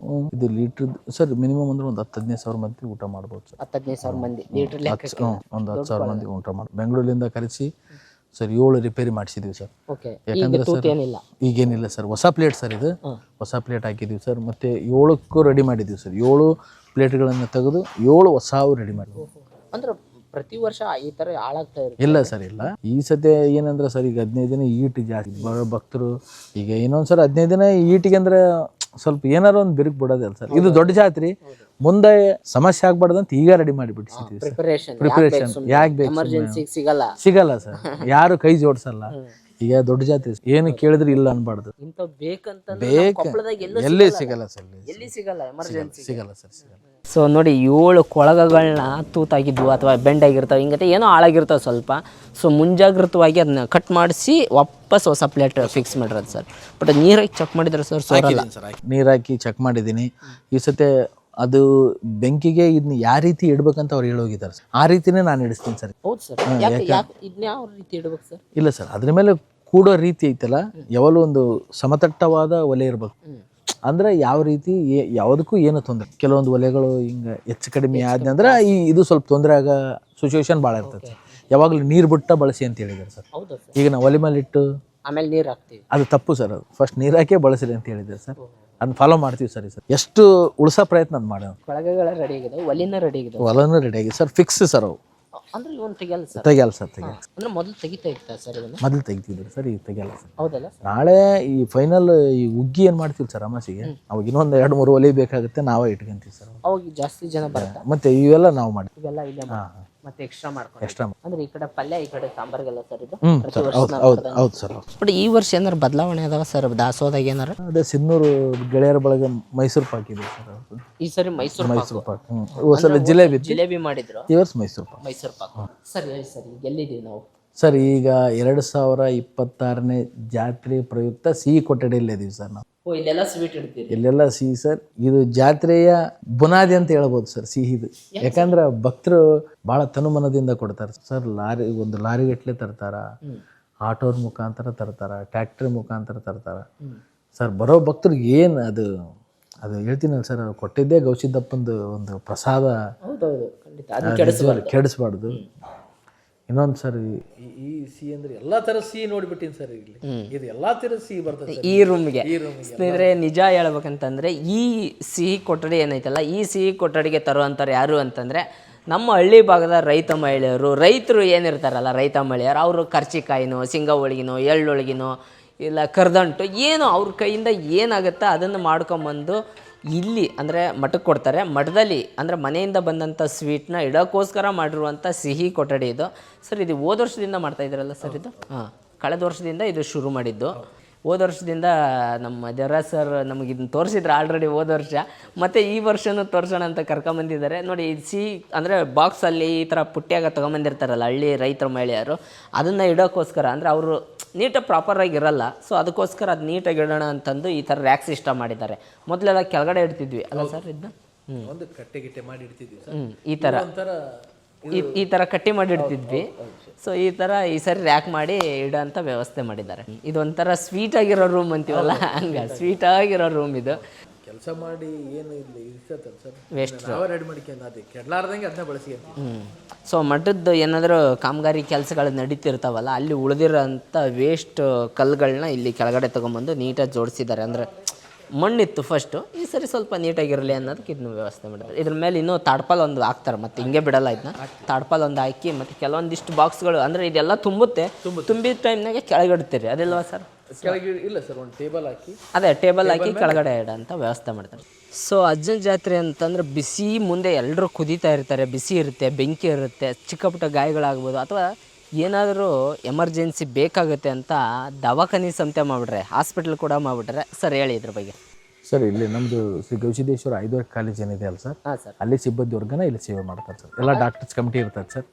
ಇದು ಲೀಟರ್ ಸರ್ ಮಿನಿಮಮ್ ಅಂದ್ರೆ ಒಂದು 10-15 ಸಾವಿರ ಮಂದಿ ಊಟ ಮಾಡ್ಬೋದು ಸರ್. 10-15 ಸಾವಿರ ಮಂದಿ ಲೀಟರ್ ಒಂದು 10,000 ಮಂದಿ ಊಟ ಮಾಡಿ ಬೆಂಗಳೂರಿಂದ ಕರೆಸಿ ಸರ್ 7 ರಿಪೇರಿ ಮಾಡಿಸಿದೀವಿ ಸರ್. ಯಾಕಂದ್ರೆ ಸರ್ ಈಗೇನಿಲ್ಲ ಸರ್, ಹೊಸ ಪ್ಲೇಟ್ ಸರ್. ಇದು ಹೊಸ ಪ್ಲೇಟ್ ಹಾಕಿದೀವಿ ಸರ್. ಮತ್ತೆ 7ಕ್ಕೂ ರೆಡಿ ಮಾಡಿದೀವಿ ಸರ್. 7 ಪ್ಲೇಟ್ಗಳನ್ನು ತೆಗೆದು 7 ಹೊಸವು ರೆಡಿ ಮಾಡಿದ್ವಿ. ಅಂದ್ರೆ ಪ್ರತಿ ವರ್ಷ ಈ ತರ ಹಾಳಾಗ್ತಾ ಇರುತ್ತೆ? ಇಲ್ಲ ಸರ್, ಇಲ್ಲ. ಈ ಸತಿ ಏನಂದ್ರೆ ಸರ್ ಈಗ 15 ದಿನ ಈಟ್ ಜಾಸ್ತಿ ಭಕ್ತರು. ಈಗ ಇನ್ನೊಂದ್ಸರ್ 15 ದಿನ ಈಟಿಗೆ ಅಂದ್ರೆ ಸ್ವಲ್ಪ ಏನಾರು ಒಂದು ಬಿರುಕು ಬಿಡೋದೇ ಅಲ್ಲ ಸರ್. ಇದು ದೊಡ್ಡ ಜಾತ್ರೆ, ಮುಂದೆ ಸಮಸ್ಯೆ ಆಗ್ಬಾರ್ದಂತ ಈಗ ರೆಡಿ ಮಾಡಿಬಿಟ್ಟಿರ್ತೀವಿ ಸರ್. ಪ್ರಿಪರೇಷನ್ ಯಾಕೆ ಬೇಕು? ಸಿಗಲ್ಲ ಸರ್, ಯಾರು ಕೈ ಜೋಡಿಸಲ್ಲ. ಈಗ ದೊಡ್ಡ ಜಾತ್ರೆ ಏನು ಕೇಳಿದ್ರೆ ಇಲ್ಲ ಅನ್ಬಾರ್ದು. ಎಲ್ಲಿ ಸಿಗಲ್ಲ ಸರ್, ಸಿಗಲ್ಲ ಸರ್. ಸೊ ನೋಡಿ, 7 ಕೊಳಗಗಳನ್ನ ತೂತಾಗಿದ್ವು ಅಥವಾ ಬೆಂಡ್ ಆಗಿರ್ತಾವೆ, ಹಿಂಗತೆ ಏನೋ ಹಾಳಾಗಿರ್ತಾವೆ ಸ್ವಲ್ಪ. ಸೊ ಮುಂಜಾಗ್ರತವಾಗಿ ಅದನ್ನ ಕಟ್ ಮಾಡಿಸಿ ವಾಪಸ್ ಹೊಸ ಪ್ಲೇಟ್ ಫಿಕ್ಸ್ ಮಾಡಿರೋದು ಸರ್. ಬಟ್ ನೀರಾಗಿ ಚೆಕ್ ಮಾಡಿದ್ರೆ ಸರ್ ನೀರಾಕಿ ಚೆಕ್ ಮಾಡಿದ್ದೀನಿ ಈ ಸತಿ. ಅದು ಬೆಂಕಿಗೆ ಇದನ್ನ ಯಾವ ರೀತಿ ಇಡ್ಬೇಕಂತ ಅವ್ರು ಹೇಳೋಗಿದ್ದಾರೆ ಸರ್. ಆ ರೀತಿನೇ ನಾನು ಇಡಿಸ್ತೀನಿ ಸರ್. ಹೌದು ಸರ್. ಯಾವ ರೀತಿ ಇಡ್ಬೇಕು ಸರ್? ಇಲ್ಲ ಸರ್, ಅದ್ರ ಮೇಲೆ ಕೂಡೋ ರೀತಿ ಐತಲ್ಲ, ಯಾವಾಗಲೂ ಒಂದು ಸಮತಟ್ಟವಾದ ಒಲೆ ಇರ್ಬೇಕು. ಅಂದ್ರೆ ಯಾವ ರೀತಿ ಯಾವುದಕ್ಕೂ ಏನು ತೊಂದರೆ. ಕೆಲವೊಂದು ಒಲೆಗಳು ಹಿಂಗೆ ಹೆಚ್ಚು ಕಡಿಮೆ ಆದ್ನಂದ್ರೆ ಇದು ಸ್ವಲ್ಪ ತೊಂದರೆ ಆಗೋ ಸಿಚುವೇಶನ್ ಭಾಳ ಇರ್ತದೆ. ಯಾವಾಗಲೂ ನೀರು ಬಿಟ್ಟ ಬಳಸಿ ಅಂತ ಹೇಳಿದ್ದಾರೆ ಸರ್. ಈಗ ನಾವು ಒಲೆ ಮೇಲೆ ಇಟ್ಟು ಆಮೇಲೆ ನೀರು ಹಾಕ್ತೀವಿ, ಅದು ತಪ್ಪು ಸರ್. ಅದು ಫಸ್ಟ್ ನೀರು ಹಾಕೇ ಬಳಸಿರಿ ಅಂತ ಹೇಳಿದ್ದಾರೆ ಸರ್. ಅದನ್ನ ಫಾಲೋ ಮಾಡ್ತೀವಿ ಸರ್. ಸರ್ ಎಷ್ಟು ಉಳಿಸೋ ಪ್ರಯತ್ನ ಅದು ಮಾಡೋದು. ಕೊಳಗಗಳ ರೆಡಿ ಆಗಿದೆ, ಒಲೆನೂ ರೆಡಿ ಆಗಿದೆ. ಒಲೆನೂ ರೆಡಿ ಆಗಿದೆ ಸರ್. ಫಿಕ್ಸ್ ಸರ್ ಅವು. ಅಂದ್ರೆ ಇವನ್ ತೆಗಿಯಲ್ಲ ಸರ್? ತೆಗಿಯಲ್ಲ ಸರ್, ತೆಗಿಯಲ್ಲ. ಅಂದ್ರೆ ಮೊದಲು ತೆಗಿತಾ ಇರ್ತಾರೆ ಸರ್ ಇದನ್ನ? ಮೊದಲು ತೆಗಿತಿದ್ರು ಸರ್, ಈಗ ತೆಗಿಯಲ್ಲ ಸರ್. ಹೌದಲ್ಲ? ನಾಳೆ ಈ ಫೈನಲ್ ಈ ಉಗ್ಗಿ ಏನು ಮಾಡ್ತೀವಿ ಸರ್ ಅಮಾಸಿಗೆ, ಅವಾಗ ಇನ್ನೊಂದು 2-3 ಒಲೆ ಬೇಕಾಗುತ್ತೆ, ನಾವೇ ಇಟ್ಕೊಂತೀವಿ ಸರ್. ಅವಾಗ ಜಾಸ್ತಿ ಜನ ಬರುತ್ತೆ. ಮತ್ತೆ ಇವೆಲ್ಲ ನಾವು ಮಾಡ್ತೀವಿ. ಇವೆಲ್ಲ ಇಲ್ಲೇ ಮತ್ತೆ ಎಕ್ಸ್ಟ್ರಾ ಮಾಡ್ಕೊಂಡು ಅಂದ್ರೆ ಈ ಕಡೆ ಪಲ್ಯ, ಈ ಕಡೆ ಸಾಂಬಾರ್ಗೆಲ್ಲ ಸರ್ ಇದು? ಹೌದು ಸರ್. ಬಟ್ ಈ ವರ್ಷ ಏನಾರು ಬದಲಾವಣೆ ಅದಾವ ಸರ್ ದಾಸೋದಾಗ ಏನಾರು? ಅದೇ ಸಿನ್ನೂರು ಗೆಳೆಯರ ಬಳಗ ಮೈಸೂರು ಪಾಕ್ ಇದೆ ಸರ್. ಈ ಸರಿ ಮೈಸೂರು ಪಾಕ್. ಸಲ ಜಿಲೇಬಿ ಮಾಡಿದ್ರು, ಈ ವರ್ಷ ಮೈಸೂರು ಪಾಕ್. ಸರಿ ಸರಿ, ಎಲ್ಲಿದ್ದೀವಿ ನಾವು ಸರ್? ಈಗ 2026ನೇ ಜಾತ್ರೆ ಪ್ರಯುಕ್ತ ಸಿಹಿ ಕೊಠಡಿಯಲ್ಲಿ ಇದೀವಿ ಸರ್ ನಾವು. ಓ ಇಲ್ಲೆಲ್ಲ ಸ್ವೀಟ್ ಇಡ್ತೀರಿ. ಇಲ್ಲೆಲ್ಲ ಸಿಹಿ ಸರ್. ಇದು ಜಾತ್ರೆಯ ಬುನಾದಿ ಅಂತ ಹೇಳ್ಬೋದು ಸರ್ ಸಿಹಿದು. ಯಾಕಂದ್ರೆ ಭಕ್ತರು ಭಾಳ ತನುಮನದಿಂದ ಕೊಡ್ತಾರೆ ಸರ್. ಒಂದು ಲಾರಿ ಗಟ್ಲೆ ತರ್ತಾರ, ಆಟೋದ ಮುಖಾಂತರ ತರ್ತಾರ, ಟ್ರ್ಯಾಕ್ಟರ್ ಮುಖಾಂತರ ತರ್ತಾರ ಸರ್. ಬರೋ ಭಕ್ತರಿಗೆ ಏನು ಅದು ಹೇಳ್ತೀನಲ್ಲ ಸರ್, ಕೊಟ್ಟಿದ್ದೇ ಗೌಸಿದ್ದಪ್ಪಂದು ಒಂದು ಪ್ರಸಾದ. ಹೌದೌದು, ಖಂಡಿತ ಅದನ್ನ ಕೆಡಿಸ್ಬಾರ್ದು. ಇನ್ನೊಂದು ಸರ್, ಈ ಸಿಹಿ ಅಂದ್ರೆ ಎಲ್ಲಾ ತರ ಸಿಹಿ ನೋಡ್ಬಿಟ್ಟಿನಿ ಸರ್. ಇಲ್ಲಿ ಇದು ಎಲ್ಲಾ ತರ ಸಿಹಿ ಬರ್ತದೆ ಈ ರೂಮ್ಗೆ. ಸ್ನೇಹಿತರೆ, ನಿಜ ಹೇಳ್ಬೇಕಂತಂದ್ರೆ ಈ ಸಿಹಿ ಕೊಠಡಿ ಏನೈತಲ್ಲ, ಈ ಸಿಹಿ ಕೊಠಡಿಗೆ ತರುವಂಥವ್ರು ಯಾರು ಅಂತಂದ್ರೆ ನಮ್ಮ ಹಳ್ಳಿ ಭಾಗದ ರೈತ ಮಹಿಳೆಯರು. ರೈತರು ಏನಿರ್ತಾರಲ್ಲ, ರೈತ ಮಹಿಳೆಯರು, ಅವರು ಕರ್ಚಿಕಾಯಿನೋ, ಶೇಂಗಾ ಹೋಳಿಗೆನೋ, ಎಳ್ಳು ಹೋಳಿಗೆನೋ, ಇಲ್ಲ ಕರ್ದಂಟು ಏನೋ ಅವ್ರ ಕೈಯಿಂದ ಏನಾಗುತ್ತೋ ಅದನ್ನು ಮಾಡ್ಕೊಂಬಂದು ಇಲ್ಲಿ ಅಂದರೆ ಮಠಕ್ಕೆ ಕೊಡ್ತಾರೆ. ಮಠದಲ್ಲಿ ಅಂದರೆ ಮನೆಯಿಂದ ಬಂದಂಥ ಸ್ವೀಟ್ನ ಇಡೋಕ್ಕೋಸ್ಕರ ಮಾಡಿರುವಂಥ ಸಿಹಿ ಕೊಠಡಿ ಇದು ಸರ್. ಇದು ಹೋದ ವರ್ಷದಿಂದ ಮಾಡ್ತಾ ಇದ್ದೀರಲ್ಲ ಸರ್ ಇದು? ಹಾಂ, ಕಳೆದ ವರ್ಷದಿಂದ ಇದು ಶುರು ಮಾಡಿದ್ದು. ಹೋದ ವರ್ಷದಿಂದ ನಮ್ಮ ದೇವರಾಜ್ ಸರ್ ನಮಗೆ ಇದನ್ನು ತೋರಿಸಿದ್ರು ಆಲ್ರೆಡಿ ಹೋದ ವರ್ಷ, ಮತ್ತು ಈ ವರ್ಷನೂ ತೋರಿಸೋಣ ಅಂತ ಕರ್ಕೊಂಬಂದಿದ್ದಾರೆ. ನೋಡಿ, ಇದು ಸಿಹಿ ಅಂದರೆ ಬಾಕ್ಸಲ್ಲಿ ಈ ಥರ ಪುಟ್ಟಿಯಾಗ ತೊಗೊಂಬಂದಿರ್ತಾರಲ್ಲ ಹಳ್ಳಿ ರೈತರ ಮಹಿಳೆಯರು, ಅದನ್ನು ಇಡೋಕ್ಕೋಸ್ಕರ ಅಂದರೆ ಅವರು ನೀಟಾಗಿ ಪ್ರಾಪರಾಗಿ ಇರಲ್ಲ, ಸೊ ಅದಕ್ಕೋಸ್ಕರ ಅದು ನೀಟಾಗಿ ಇಡೋಣ ಅಂತಂದು ಈ ಥರ ರ್ಯಾಕ್ ಸಿಸ್ಟಮ್ ಮಾಡಿದ್ದಾರೆ. ಮೊದಲೆಲ್ಲ ಕೆಳಗಡೆ ಇಡ್ತಿದ್ವಿ ಅಲ್ಲ ಸರ್ ಇದನ್ನ? ಒಂದು ಕಟ್ಟೆ ಗಿಟ್ಟೆ ಮಾಡಿ ಇಡ್ತಿದ್ವಿ ಸರ್. ಈ ಥರ ಈ ಥರ ಕಟ್ಟಿ ಮಾಡಿ ಇಡ್ತಿದ್ವಿ. ಸೊ ಈ ಥರ ಈ ಸರಿ ರ್ಯಾಕ್ ಮಾಡಿ ಇಡೋಂಥ ವ್ಯವಸ್ಥೆ ಮಾಡಿದ್ದಾರೆ. ಇದೊಂಥರ ಸ್ವೀಟ್ ಆಗಿರೋ ರೂಮ್ ಅಂತೀವಲ್ಲ, ಹಂಗೆ ಸ್ವೀಟ್ ಆಗಿರೋ ರೂಮ್ ಇದು. ಕೆಲಸ ಮಾಡಿ ಏನು ಇಲ್ಲ ಇರ್ತೈತಲ್ಲ ಸರ್, ವೇಸ್ಟ್ ನಾವೇ ರೆಡಿ ಮಾಡ್ಕೊಂಡು ಅದು ಕೆಡಲಾರ್ದಂಗೆ ಅದನ್ನ ಬಳಸ್ಕೊಂತೀವಿ. ಸೊ ಮಠದ್ದು ಏನಾದರೂ ಕಾಮಗಾರಿ ಕೆಲಸಗಳು ನಡೀತಿರ್ತಾವಲ್ಲ, ಅಲ್ಲಿ ಉಳಿದಿರೋಂಥ ವೇಸ್ಟ್ ಕಲ್ಲುಗಳನ್ನ ಇಲ್ಲಿ ಕೆಳಗಡೆ ತೊಗೊಂಬಂದು ನೀಟಾಗಿ ಜೋಡಿಸಿದ್ದಾರೆ. ಅಂದರೆ ಮಣ್ಣಿತ್ತು ಫಸ್ಟು, ಈ ಸರಿ ಸ್ವಲ್ಪ ನೀಟಾಗಿರಲಿ ಅನ್ನೋದಕ್ಕೆ ಇದನ್ನ ವ್ಯವಸ್ಥೆ ಮಾಡಿದ್ದಾರೆ. ಇದ್ರ ಮೇಲೆ ಇನ್ನೂ ತಾಡ್ಪಾಲ್ ಒಂದು ಹಾಕ್ತಾರೆ, ಮತ್ತು ಹಿಂಗೆ ಬಿಡಲ್ಲ ಇದನ್ನ. ತಾಡ್ಪಾಲ್ ಒಂದು ಹಾಕಿ ಮತ್ತು ಕೆಲವೊಂದಿಷ್ಟು ಬಾಕ್ಸ್ಗಳು ಅಂದರೆ ಇದೆಲ್ಲ ತುಂಬಿದ ಟೈಮ್ನಾಗೆ ಕೆಳಗಿಡ್ತೀರಿ ಅದಿಲ್ವಾ ಸರ್? ಕೆಳಗೆ ಇಲ್ಲ ಸರ್, ಒಂದು ಟೇಬಲ್ ಹಾಕಿ ಅದೇ ಟೇಬಲ್ ಹಾಕಿ ಕೆಳಗಡೆ ಇಡೋಂಥ ವ್ಯವಸ್ಥೆ ಮಾಡ್ತಾರೆ. ಸೊ ಅಜ್ಜನ ಜಾತ್ರೆ ಅಂತಂದ್ರೆ ಬಿಸಿ ಮುಂದೆ ಎಲ್ಲರೂ ಕುದೀತಾ ಇರ್ತಾರೆ, ಬಿಸಿ ಇರುತ್ತೆ, ಬೆಂಕಿ ಇರುತ್ತೆ, ಚಿಕ್ಕ ಪುಟ್ಟ ಗಾಯಗಳಾಗ್ಬೋದು, ಅಥವಾ ಏನಾದರೂ ಎಮರ್ಜೆನ್ಸಿ ಬೇಕಾಗುತ್ತೆ ಅಂತ ದವಾಖಾನೆ ಸಂತೆ ಮಾಡಿಬಿಟ್ರೆ, ಹಾಸ್ಪಿಟ್ಲ್ ಕೂಡ ಮಾಡಿಬಿಟ್ರೆ ಸರ್. ಹೇಳಿ ಇದ್ರ ಬಗ್ಗೆ ಸರ್. ಇಲ್ಲಿ ನಮ್ಮದು ಶ್ರೀ ಗವಿಸಿದ್ದೇಶ್ವರ 5ನೇ ಕಾಲೇಜ್ ಏನಿದೆ ಅಲ್ಲ ಸರ್, ಹಾಂ ಸರ್, ಅಲ್ಲಿ ಸಿಬ್ಬಂದಿ ವರ್ಗನ ಇಲ್ಲಿ ಸೇವೆ ಮಾಡ್ತಾರೆ ಸರ್. ಎಲ್ಲ ಡಾಕ್ಟರ್ಸ್ ಕಮಿಟಿ ಇರ್ತಾರೆ ಸರ್.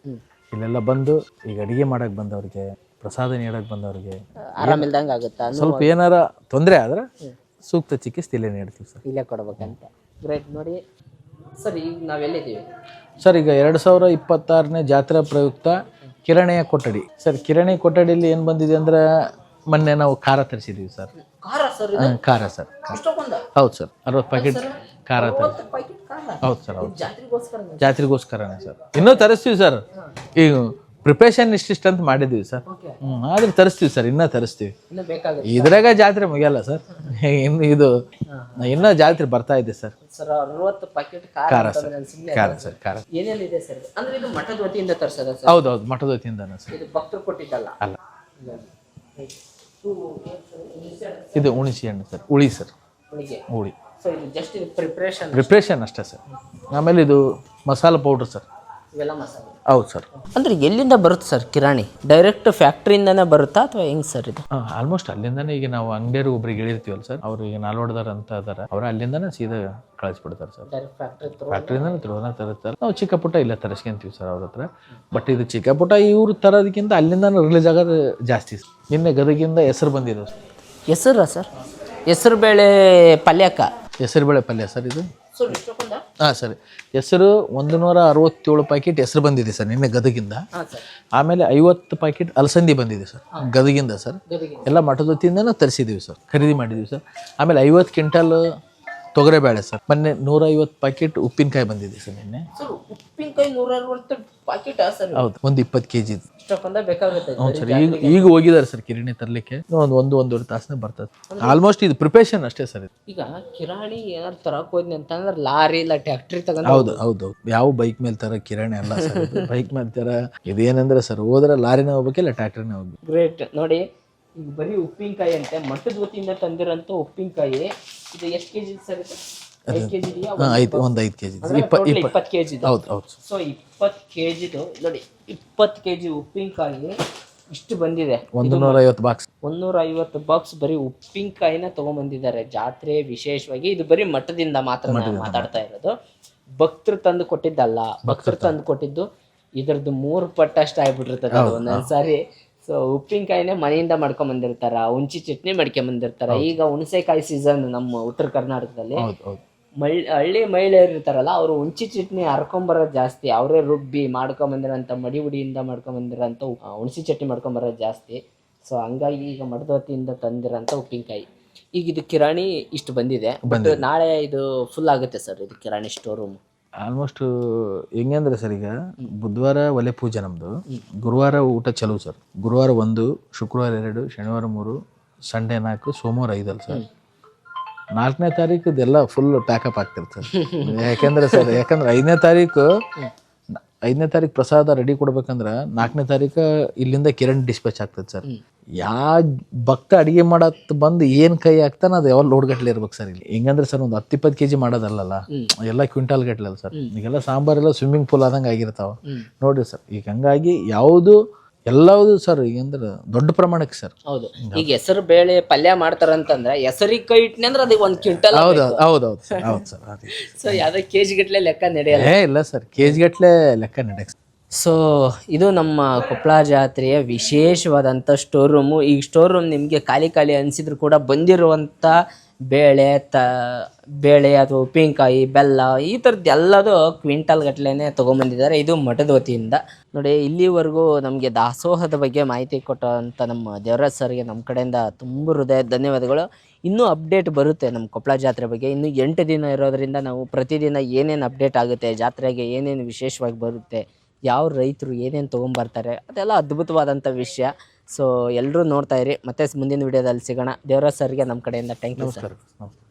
ಇಲ್ಲೆಲ್ಲ ಬಂದು ಈಗ ಅಡುಗೆ ಮಾಡೋಕ್ಕೆ ಬಂದವ್ರಿಗೆ, ಪ್ರಸಾದ ನೀಡೋಕ್ಕೆ ಬಂದವ್ರಿಗೆ, ಆರಾಮಿಲ್ದಂಗೆ ಆಗುತ್ತಾ, ಸ್ವಲ್ಪ ಏನಾರ ತೊಂದರೆ ಆದ್ರೆ ಸೂಕ್ತ ಚಿಕಿತ್ಸೆ ಇಲ್ಲೇ ನೀಡ್ತೀವಿ ಸರ್. ಇಲ್ಲೇ ಕೊಡ್ಬೇಕಂತ. ಗ್ರೇಟ್. ನೋಡಿ ಸರ್, ಈಗ ನಾವೆಲ್ಲಿದ್ದೀವಿ ಸರ್? ಈಗ 2026ನೇ ಜಾತ್ರಾ ಪ್ರಯುಕ್ತ ಕಿರಣೆಯ ಕೊಠಡಿ ಸರ್. ಕಿರಣಿ ಕೊಠಡಿಯಲ್ಲಿ ಏನು ಬಂದಿದೆ ಅಂದ್ರೆ, ಮೊನ್ನೆ ನಾವು ಖಾರ ತರಿಸಿದ್ದೀವಿ ಸರ್. ಖಾರ ಸರ್. ಹೌದು ಸರ್, 60 ಪ್ಯಾಕೆಟ್ ಖಾರ ಹೌದು ಸರ್. ಹೌದು, ಜಾತ್ರೆಗೋಸ್ಕರನೇ ಸರ್. ಇನ್ನೂ ತರಿಸ್ತೀವಿ ಸರ್. ಈಗ ಪ್ರಿಪ್ರೇಷನ್ ಇಷ್ಟಿಷ್ಟು ಅಂತ ಮಾಡಿದ್ದೀವಿ ಸರ್. ಆದ್ರೆ ತರಿಸ್ತೀವಿ ಸರ್, ಇನ್ನೂ ತರಿಸ್ತೀವಿ. ಇದ್ರಾಗ ಜಾತ್ರೆ ಮುಗಿಯಲ್ಲ ಸರ್, ಇನ್ನೂ ಜಾತ್ರೆ ಬರ್ತಾ ಇದೆ ಸರ್. ಖಾರ ಸರ್, ಖಾರ ಸರ್, ಖಾರ. ಹೌದೌದು, ಮಠದ ವತಿಯಿಂದನೇ ಸರ್. ಅಲ್ಲ, ಇದು ಹುಣಸೆ ಹಣ್ಣು ಸರ್, ಹುಳಿ ಸರ್, ಹುಳಿ ಪ್ರಿಪ್ರೇಷನ್ ಅಷ್ಟೇ ಸರ್. ಆಮೇಲೆ ಇದು ಮಸಾಲ ಪೌಡ್ರ್ ಸರ್. ಹೌದು ಸರ್. ಅಂದ್ರೆ ಎಲ್ಲಿಂದ ಬರುತ್ತೆ ಸರ್ ಕಿರಾಣಿ? ಡೈರೆಕ್ಟ್ ಫ್ಯಾಕ್ಟ್ರಿಯಿಂದನೇ ಬರುತ್ತಾ ಅಥವಾ ಹೆಂಗ್ ಸರ್ ಇದು? ಆಲ್ಮೋಸ್ಟ್ ಅಲ್ಲಿಂದಾನೆ. ಈಗ ನಾವು ಅಂಗಡಿಯರು ಒಬ್ರಿಗೆ ಹೇಳಿರ್ತೀವಲ್ಲ ಸರ್, ಅವರು ಈಗ ನಾಲ್ವಡ್ದಾರ ಅಂತ ಅದಾರ, ಅವ್ರು ಅಲ್ಲಿಂದಾನೆ ಸೀದಾ ಕಳಿಸ್ಬಿಡ್ತಾರೆ ಸರ್. ಫ್ಯಾಕ್ಟ್ರಿಯಿಂದಾನೆ ತರುತ್ತಾರೆ. ನಾವು ಚಿಕ್ಕ ಪುಟ್ಟ ಇಲ್ಲ ತರಿಸ್ಕೊಂತೀವಿ ಸರ್ ಅವ್ರ ಹತ್ರ. ಬಟ್ ಇದು ಚಿಕ್ಕ ಪುಟ್ಟ ಇವ್ರು ತರೋದಕ್ಕಿಂತ ಅಲ್ಲಿಂದಾನೆ ರಿಲೀಸ್ ಆಗೋದು ಜಾಸ್ತಿ. ನಿನ್ನೆ ಗದಗಿಂದ ಹೆಸರು ಬಂದಿದೆ. ಹೆಸರಾ ಸರ್? ಹೆಸರು ಬೇಳೆ ಪಲ್ಯಕ್ಕ? ಹೆಸರು ಬೇಳೆ ಪಲ್ಯ ಸರ್ ಇದು. ಹಾಂ ಸರ್. ಹೆಸರು 167 ಪ್ಯಾಕೆಟ್ ಹೆಸರು ಬಂದಿದೆ ಸರ್ ನಿನ್ನೆ ಗದಗಿಂದ. ಆಮೇಲೆ 50 ಪ್ಯಾಕೆಟ್ ಅಲಸಂದಿ ಬಂದಿದೆ ಸರ್ ಗದಗಿಂದ ಸರ್. ಎಲ್ಲ ಮಠದ ವತಿಯಿಂದನೇ ತರಿಸಿದ್ದೀವಿ ಸರ್, ಖರೀದಿ ಮಾಡಿದ್ದೀವಿ ಸರ್. ಆಮೇಲೆ 50 ಕ್ವಿಂಟಲ್ ತೊಗರೆಬೇಳೆ ಸರ್. ಮೊನ್ನೆ 150 ಪ್ಯಾಕೆಟ್ ಉಪ್ಪಿನಕಾಯಿ ಬಂದಿದೆ ಸರ್ ನಿನ್ನೆ. ಉಪ್ಪಿನಕಾಯಿ 150 ಪ್ಯಾಕೆಟ್? ಹೌದು, ಒಂದು 20 kg. ಹೌದು ಸರ್. ಈಗ ಹೋಗಿದ್ದಾರೆ ಸರ್ ಕಿರಾಣಿ ತರಲಿಕ್ಕೆ. ಒಂದೂವರೆ ತಾಸನೇ ಬರ್ತದೆ. ಆಲ್ಮೋಸ್ಟ್ ಇದು ಪ್ರಿಪರೇಷನ್ ಅಷ್ಟೇ ಸರ್. ಈಗ ಕಿರಾಣಿ ಏನಾರು ತರಕ್ ಹೋದ್ನಿ ಅಂತಂದ್ರೆ ಲಾರಿ ಇಲ್ಲ ಟ್ಯಾಕ್ಟ್ರಿ ತಗೊಂಡು? ಹೌದು. ಯಾವ ಬೈಕ್ ಮೇಲೆ ತರ ಕಿರಾಣಿ ಅಲ್ಲ ಸರ್, ಬೈಕ್ ಮೇಲೆ ತರ. ಇದೇನಂದ್ರೆ ಸರ್, ಹೋದ್ರೆ ಲಾರಿನೇ ಹೋಗ್ಬೇಕಿಲ್ಲ ಟ್ಯಾಕ್ಟ್ರಿನೇ ಹೋಗ್ಬೇಕು. ಗ್ರೇಟ್. ನೋಡಿ, ಈಗ ಬರೀ ಉಪ್ಪಿನಕಾಯಿ ಅಂತೆ ಮಠದ ವತಿಯಿಂದ ತಂದಿರೋಂಥ ಉಪ್ಪಿನಕಾಯಿ. ಇದು ಎಷ್ಟು ಕೆಜಿ ಸರ್ ಇದು? 5 kg ಇದೆಯಾ? ಒಂದು 5 kg. 20 kg. ಹೌದು. ಸೊ 20 kg ನೋಡಿ, 20 kg ಉಪ್ಪಿನಕಾಯಿ ಇಷ್ಟು ಬಂದಿದೆ. 150 ಬಾಕ್ಸ್. 150 ಬಾಕ್ಸ್ ಬರೀ ಉಪ್ಪಿನಕಾಯಿನ ತಗೊಂಡ್ಬಂದಿದ್ದಾರೆ. ಜಾತ್ರೆ ವಿಶೇಷವಾಗಿ ಇದು ಬರೀ ಮಠದಿಂದ ಮಾತ್ರ ಮಾತಾಡ್ತಾ ಇರೋದು. ಭಕ್ತರು ತಂದು ಕೊಟ್ಟಿದ್ದಲ್ಲ, ಭಕ್ತರು ತಂದು ಕೊಟ್ಟಿದ್ದು ಇದ್ರದ್ದು 3 ಪಟ್ಟು ಅಷ್ಟು ಆಗ್ಬಿಟ್ಟಿರ್ತದೆ ಒಂದೊಂದ್ಸಾರಿ. ಸೊ ಉಪ್ಪಿನಕಾಯಿನೇ ಮನೆಯಿಂದ ಮಾಡ್ಕೊಂಡ್ ಬಂದಿರ್ತಾರ, ಹುಂಚಿ ಚಟ್ನಿ ಮಾಡ್ಕೊಂಡ್ ಬಂದಿರ್ತಾರ. ಈಗ ಹುಣಸೆಕಾಯಿ ಸೀಸನ್ ನಮ್ಮ ಉತ್ತರ ಕರ್ನಾಟಕದಲ್ಲಿ. ಹೌದು ಹೌದು ಹಳ್ಳಿ ಮಹಿಳೆಯರು ಇರ್ತಾರಲ್ಲ, ಅವರು ಹುಂಚಿ ಚಟ್ನಿ ಹರ್ಕೊಂಬರೋದು ಜಾಸ್ತಿ. ಅವರೇ ರುಬ್ಬಿ ಮಾಡ್ಕೊಂಬಂದಿರೋಂಥ ಮಡಿ ಉಡಿಯಿಂದ ಮಾಡ್ಕೊಂಬಂದಿರೋಂಥ ಹುಣಸಿ ಚಟ್ನಿ ಮಾಡ್ಕೊಂಬರೋದು ಜಾಸ್ತಿ. ಸೊ ಹಂಗಾಗಿ ಈಗ ಮಠದ ವತಿಯಿಂದ ತಂದಿರೋಂಥ ಉಪ್ಪಿನಕಾಯಿ. ಈಗ ಇದು ಕಿರಾಣಿ ಇಷ್ಟು ಬಂದಿದೆ. ಬಟ್ ನಾಳೆ ಇದು ಫುಲ್ ಆಗುತ್ತೆ ಸರ್, ಇದು ಕಿರಾಣಿ ಸ್ಟೋರ್ ರೂಮ್. ಆಲ್ಮೋಸ್ಟ್ ಹೆಂಗಂದ್ರೆ ಸರ್, ಈಗ ಬುಧವಾರ ಒಲೆ ಪೂಜೆ ನಮ್ದು, ಗುರುವಾರ ಊಟ ಚಲೋ ಸರ್. ಗುರುವಾರ 1, ಶುಕ್ರವಾರ 2, ಶನಿವಾರ 3, ಸಂಡೇ 4, ಸೋಮವಾರ 5 ಅಲ್ಲ ಸರ್. 4ನೇ ತಾರೀಕು ಇದೆಲ್ಲ ಫುಲ್ ಪ್ಯಾಕಪ್ ಆಗ್ತಿರ್ತದೆ. ಯಾಕಂದ್ರೆ 5ನೇ ತಾರೀಕು ಪ್ರಸಾದ ರೆಡಿ ಕೊಡ್ಬೇಕಂದ್ರೆ 4ನೇ ತಾರೀಕು ಇಲ್ಲಿಂದ ಕಿರಣ್ ಡಿಸ್ಪ್ಯಾಚ್ ಆಗ್ತದೆ ಸರ್. ಯಾವ ಭಕ್ತ ಅಡಿಗೆ ಮಾಡತ್ ಬಂದು ಏನ್ ಕೈ ಹಾಕ್ತಾನ ಅದು ಯಾವಾಗ ಲೋಡ್ಗಟ್ಲೆ ಇರ್ಬೇಕು ಸರ್. ಇಲ್ಲಿ ಹೆಂಗಂದ್ರೆ ಸರ್, ಒಂದು 10-20 kg ಮಾಡೋದಲ್ಲ, ಎಲ್ಲ ಕ್ವಿಂಟಾಲ್ ಗಟ್ಲೆ ಅಲ್ಲ ಸರ್. ಈಗೆಲ್ಲ ಸಾಂಬಾರೆಲ್ಲ ಸ್ವಿಮ್ಮಿಂಗ್ ಪೂಲ್ ಆದಂಗೆ ಆಗಿರ್ತಾವ ನೋಡ್ರಿ ಸರ್. ಈಗ ಹಂಗಾಗಿ ಎಲ್ಲವುದು ಸರ್ ಈಗಂದ್ರೆ ದೊಡ್ಡ ಪ್ರಮಾಣಕ್ಕೆ ಸರ್. ಹೌದು, ಈಗ ಹೆಸರು ಬೇಳೆ ಪಲ್ಯ ಮಾಡ್ತಾರಂತಂದ್ರೆ ಹೆಸರಿಗೆ ಕೈ ಇಟ್ನಿ ಅಂದ್ರೆ ಅದಕ್ಕೆ 1 ಕ್ವಿಂಟಲ್. ಹೌದು ಸರ್. ಸೊ ಯಾವ್ದೋ ಕೆಜಿ ಗಟ್ಲೆ ಲೆಕ್ಕ ನಡೆಯಲ್ಲ. ಇಲ್ಲ ಸರ್, ಕೆಜಿ ಗಟ್ಲೆ ಲೆಕ್ಕ ನಡೆಯಕ್ಕೆ. ಸೊ ಇದು ನಮ್ಮ ಕೊಪ್ಪಳ ಜಾತ್ರೆಯ ವಿಶೇಷವಾದಂಥ ಸ್ಟೋರ್ ರೂಮು. ಈ ಸ್ಟೋರ್ ರೂಮ್ ನಿಮಗೆ ಖಾಲಿ ಅನಿಸಿದ್ರು ಕೂಡ ಬಂದಿರುವಂಥ ಬೇಳೆ ಅಥವಾ ಉಪ್ಪಿನಕಾಯಿ, ಬೆಲ್ಲ, ಈ ಥರದ್ದು ಎಲ್ಲದೂ ಕ್ವಿಂಟಲ್ ಗಟ್ಲೆನೇ ತೊಗೊಂಬಂದಿದ್ದಾರೆ. ಇದು ಮಠದ ವತಿಯಿಂದ. ನೋಡಿ, ಇಲ್ಲಿವರೆಗೂ ನಮಗೆ ದಾಸೋಹದ ಬಗ್ಗೆ ಮಾಹಿತಿ ಕೊಟ್ಟಂಥ ನಮ್ಮ ದೇವರಾಜ್ ಸರ್ಗೆ ನಮ್ಮ ಕಡೆಯಿಂದ ತುಂಬ ಹೃದಯ ಧನ್ಯವಾದಗಳು. ಇನ್ನೂ ಅಪ್ಡೇಟ್ ಬರುತ್ತೆ ನಮ್ಮ ಕೊಪ್ಪಳ ಜಾತ್ರೆ ಬಗ್ಗೆ. ಇನ್ನೂ 8 ದಿನ ಇರೋದರಿಂದ ನಾವು ಪ್ರತಿದಿನ ಏನೇನು ಅಪ್ಡೇಟ್ ಆಗುತ್ತೆ, ಜಾತ್ರೆಗೆ ಏನೇನು ವಿಶೇಷವಾಗಿ ಬರುತ್ತೆ, ಯಾವ ರೈತರು ಏನೇನು ತೊಗೊಂಬರ್ತಾರೆ, ಅದೆಲ್ಲ ಅದ್ಭುತವಾದಂಥ ವಿಷಯ. ಸೊ ಎಲ್ಲರೂ ನೋಡ್ತಾ ಇರಿ. ಮತ್ತೆ ಮುಂದಿನ ವಿಡಿಯೋದಲ್ಲಿ ಸಿಗೋಣ. ದೇವರಾಜ್ ಸರ್ಗೆ ನಮ್ಮ ಕಡೆಯಿಂದ ಥ್ಯಾಂಕ್ ಯು ಸರ್.